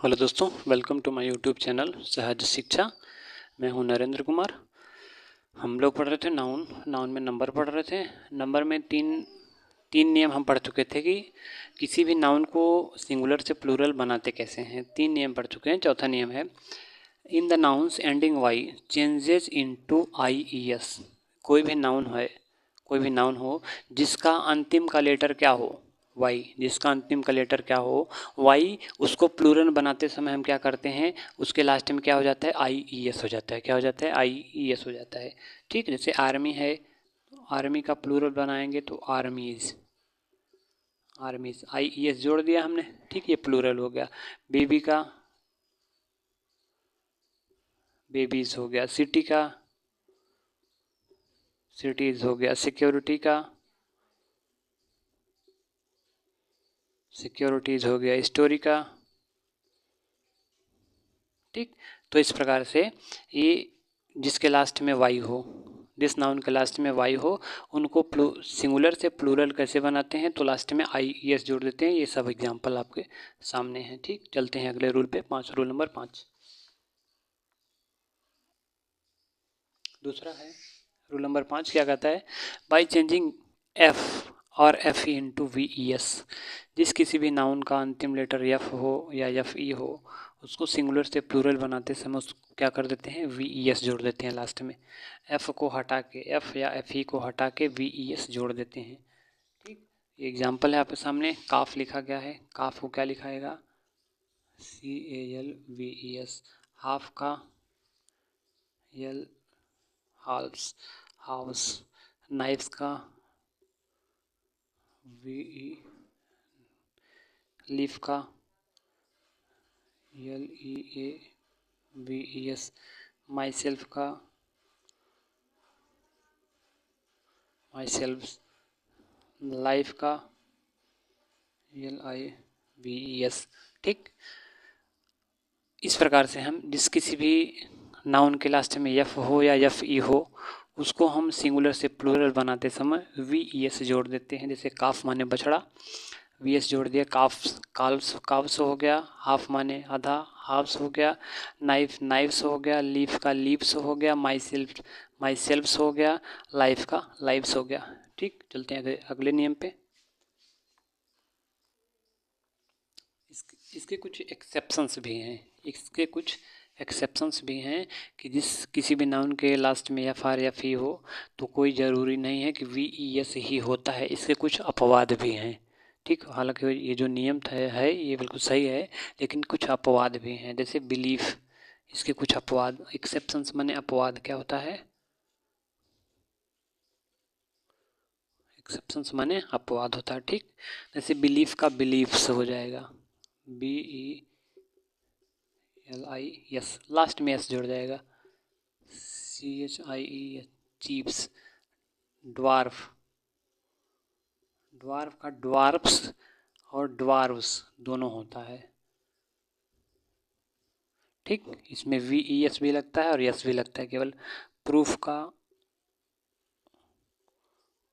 Hello दोस्तों, welcome to my YouTube channel Sahaj Shiksha. मैं हूं नरेंद्र कुमार। हम लोग पढ़ रहे थे नाउन में नंबर पढ़ रहे थे। नंबर में तीन नियम हम पढ़ चुके थे कि किसी भी नाउन को सिंगुलर से प्लूरल बनाते कैसे हैं। 3 नियम पढ़ चुके हैं। चौथा नियम है in the nouns ending Y changes into IES। कोई भी नाउन हो जिसका अंतिम का लेटर क्या हो, वाई, जिसका अंतिम का लेटर क्या हो वाई, उसको प्लूरल बनाते समय हम क्या करते हैं, उसके लास्ट में क्या हो जाता है, IES हो जाता है। क्या हो जाता है, IES हो जाता है। ठीक, जैसे आर्मी है, आर्मी का प्लूरल बनाएंगे तो आर्मीज, IES जोड़ दिया हमने। ठीक, ये प्लूरल हो गया। बेबी का बेबीज हो गया, सिटी का सिटीज हो गया, सिक्योरिटी का सिक्योरिटीज हो गया, स्टोरी का। ठीक, तो इस प्रकार से ये जिसके लास्ट में वाई हो, जिस नाउन के लास्ट में वाई हो, उनको सिंगुलर से प्लूरल कैसे बनाते हैं, तो लास्ट में IES जोड़ देते हैं। ये सब एग्जांपल आपके सामने हैं। ठीक, चलते हैं अगले रूल पे, रूल नंबर 5। दूसरा है रूल नंबर 5, क्या कहता है, बाई चेंजिंग F और FE इंटू VES। जिस किसी भी नाउन का अंतिम लेटर F हो या FE हो, उसको सिंगुलर से प्लूरल बनाते समय उसको क्या कर देते हैं, VES जोड़ देते हैं लास्ट में। F को हटा के, F या FE को हटा के VES जोड़ देते हैं। ठीक, ये एग्जाम्पल है आपके सामने। काफ लिखा गया है, काफ को क्या लिखाएगा, CALVES। हाफ का हाउस। नाइफ्स का VE। लीफ का LEAVES। माई सेल्फ का माई सेल्फ। लाइफ का LIVES। ठीक, इस प्रकार से हम जिस किसी भी नाउन के लास्ट में F हो या FE हो, उसको हम सिंगुलर से प्लूरल बनाते समय VES जोड़ देते हैं। जैसे काफ माने बछड़ा, VS जोड़ दिया, काव्स हो गया। हाफ माने आधा, हाफ्स हो गया। नाइफ्स हो गया। लीफ का लीव्स हो गया। माई सेल्फ्स हो गया। लाइफ का लाइव्स हो गया। ठीक, चलते हैं अगले नियम पे। इसके कुछ एक्सेप्शंस भी हैं कि जिस किसी भी नाउन के लास्ट में FR या FE हो, तो कोई ज़रूरी नहीं है कि VES ही होता है। इसके कुछ अपवाद भी हैं। ठीक, हालांकि ये जो नियम है ये बिल्कुल सही है, लेकिन कुछ अपवाद भी हैं। जैसे बिलीफ, इसके कुछ अपवाद, एक्सेप्शंस माने अपवाद क्या होता है, एक्सेप्शंस माने अपवाद होता है। ठीक, जैसे बिलीफ का बिलीफ्स हो जाएगा, BELIES, लास्ट में S जोड़ जाएगा। CHIES, chips. ड्वार्फ का ड्वार्फ्स और ड्वार्व्स दोनों होता है। ठीक, इसमें VES भी लगता है और S भी लगता है। केवल प्रूफ का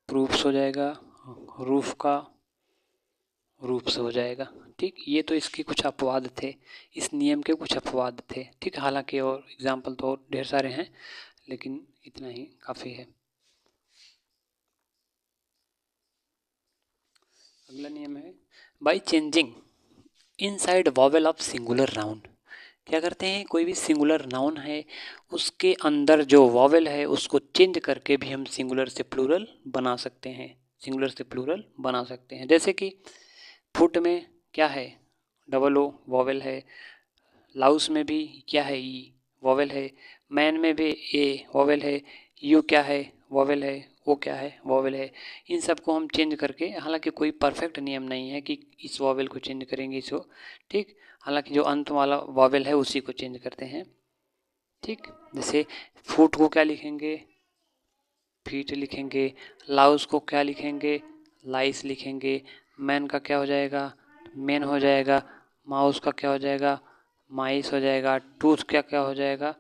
प्रूफ्स हो जाएगा, रूफ का रूप्स हो जाएगा। ठीक, ये तो इसके कुछ अपवाद थे, इस नियम के कुछ अपवाद थे। ठीक, हालांकि और एग्जाम्पल तो और ढेर सारे हैं, लेकिन इतना ही काफ़ी है। अगला नियम है by changing inside vowel of singular noun. क्या करते हैं, कोई भी सिंगुलर नाउन है, उसके अंदर जो वॉवेल है उसको चेंज करके भी हम सिंगुलर से प्लूरल बना सकते हैं। जैसे कि फुट में क्या है, O वॉवेल है। लाउस में भी क्या है, E वॉवेल है। मैन में भी A वॉवेल है। यू क्या है, वॉवेल है। ओ क्या है, वॉवेल है। इन सब को हम चेंज करके, हालांकि कोई परफेक्ट नियम नहीं है कि इस वॉवेल को चेंज करेंगे इसको। ठीक, हालांकि जो अंत वाला वॉवेल है उसी को चेंज करते हैं। ठीक, जैसे फुट को क्या लिखेंगे, फीट लिखेंगे। लाउस को क्या लिखेंगे, लाइस लिखेंगे। मैन का क्या हो जाएगा, मैन हो जाएगा। माउस का क्या हो जाएगा, माइस हो जाएगा। टूथ क्या क्या हो जाएगा,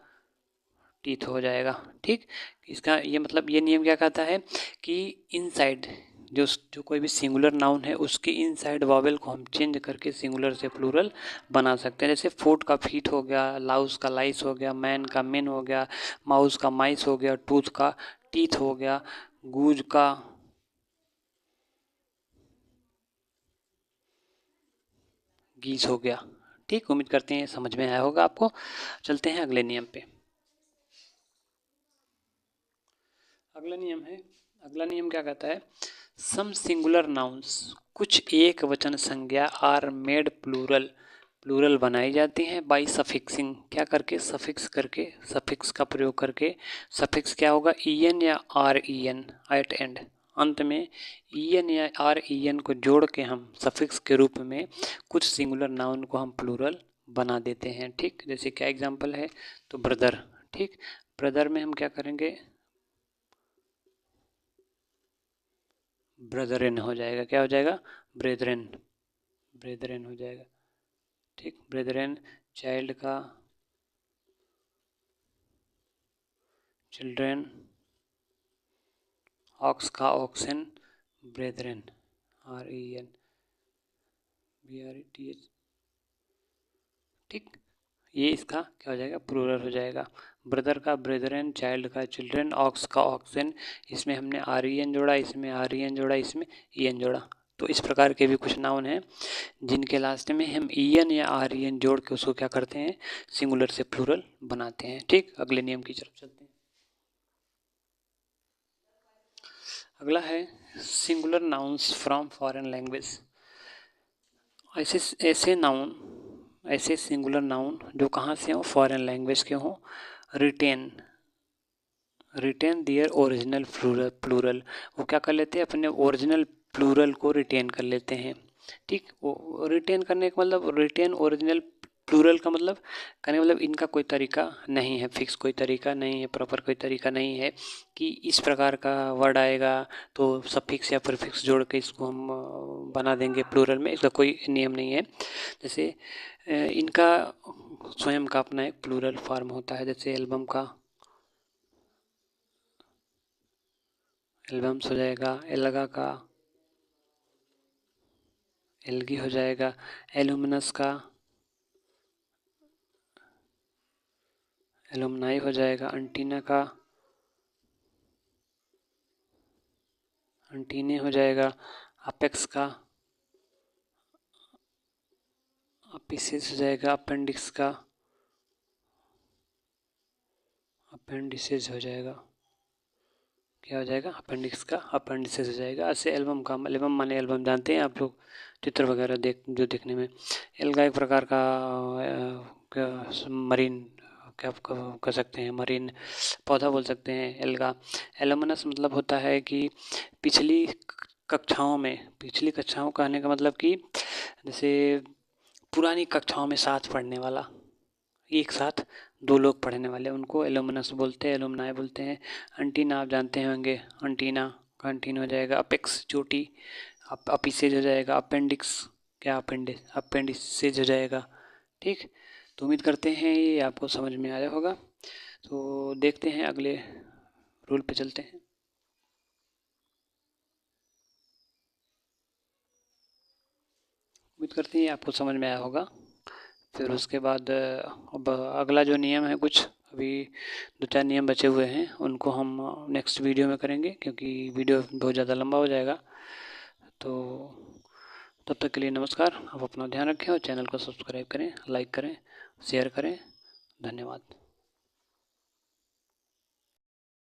टीथ हो जाएगा। ठीक, इसका ये मतलब, ये नियम क्या कहता है कि इनसाइड जो कोई भी सिंगुलर नाउन है उसके इनसाइड वॉवेल को हम चेंज करके सिंगुलर से प्लूरल बना सकते हैं। जैसे फूट का फीट हो गया, लाउस का लाइस हो गया, मैन का मेन हो गया, माउस का माइस हो गया, टूथ का टीथ हो गया, गूज का गीस हो गया। ठीक, उम्मीद करते हैं समझ में आया होगा आपको। चलते हैं अगले नियम पे। अगला नियम क्या कहता है? सम सिंगुलर नाउन्स, कुछ एक वचन संज्ञा आर मेड प्लूरल, प्लूरल बनाई जाती हैं बाई सफिक्सिंग, क्या करके? सफिक्स करके, सफिक्स का प्रयोग करके। सफिक्स क्या होगा? ईएन या आर ईएन एट एंड, अंत में ईएन या आर ईएन को जोड़ के हम सफिक्स के रूप में कुछ सिंगुलर नाउन को हम प्लूरल बना देते हैं। ठीक, जैसे क्या एग्जांपल है? तो ब्रदर। ठीक, ब्रदर में हम क्या करेंगे? ब्रदरेन हो जाएगा। क्या हो जाएगा? ब्रेदरेन, ब्रेदरेन हो जाएगा। ठीक, ब्रेदरेन। चाइल्ड का चिल्ड्रेन, ऑक्स का oxen, brethren, R E N B R E T H. ठीक, ये इसका क्या हो जाएगा? प्लूरल हो जाएगा। ब्रदर का ब्रेदरेन, चाइल्ड का चिल्ड्रेन, ऑक्स का ऑक्सन, इसमें हमने आर ई एन जोड़ा, इसमें आर ई एन जोड़ा, इसमें ई एन जोड़ा। तो इस प्रकार के भी कुछ नाउन हैं जिनके लास्ट में हम ई एन या आर ई एन जोड़ के उसको क्या करते हैं? सिंगुलर से प्लूरल बनाते हैं। ठीक, अगले नियम की तरफ चलते हैं। अगला है singular nouns from foreign language. ऐसे सिंगुलर नाउन जो कहाँ से हों? फॉरेन लैंग्वेज के हों। रिटेन दियर ओरिजिनल प्लूरल, वो क्या कर लेते हैं? अपने ओरिजिनल प्लूरल को रिटेन कर लेते हैं। ठीक, वो रिटेन करने का मतलब, रिटेन ओरिजिनल प्लूरल का मतलब करने का मतलब इनका कोई तरीका नहीं है, फिक्स कोई तरीका नहीं है, प्रॉपर कोई तरीका नहीं है कि इस प्रकार का वर्ड आएगा तो सफिक्स या प्रीफिक्स जोड़ के इसको हम बना देंगे प्लूरल में। इसका कोई नियम नहीं है। जैसे इनका स्वयं का अपना एक प्लूरल फॉर्म होता है। जैसे एल्बम का एल्बम्स हो जाएगा, एलगा का एलगी हो जाएगा, एलुमिनस का एलुमनाई हो जाएगा, एंटीना का एंटीने हो जाएगा, अपेक्स का अपिसिस हो जाएगा, अपेंडिक्स का अपेंडिसेस हो जाएगा। क्या हो जाएगा? अपेंडिक्स का अपेंडिसेस हो जाएगा। ऐसे एल्बम का, एल्बम माने एल्बम जानते हैं आप लोग, चित्र वगैरह जो देखने में। एल्गा एक प्रकार का मरीन, क्या कह सकते हैं, मरीन पौधा बोल सकते हैं एल्गा। एलुमिनस मतलब होता है कि पिछली कक्षाओं कहने का मतलब कि जैसे पुरानी कक्षाओं में साथ पढ़ने वाला, एक साथ दो लोग पढ़ने वाले, उनको एलुमिनस बोलते हैं, एलुमनाई बोलते हैं। एंटीना आप जानते होंगे, एंटीना का एंटीना हो जाएगा, अपेक्स चोटी, अपिसेज हो जाएगा, अपेंडिक्स क्या अपेंडिसेज हो जाएगा। ठीक, तो उम्मीद करते हैं ये आपको समझ में आया होगा। तो देखते हैं अगले रूल पे चलते हैं। उम्मीद करते हैं आपको समझ में आया होगा। फिर उसके बाद अब अगला जो नियम है, कुछ अभी 2-4 नियम बचे हुए हैं, उनको हम नेक्स्ट वीडियो में करेंगे क्योंकि वीडियो बहुत ज़्यादा लंबा हो जाएगा। तो तब तक के लिए नमस्कार। आप अपना ध्यान रखें और चैनल को सब्सक्राइब करें, लाइक करें, शेयर करें। धन्यवाद।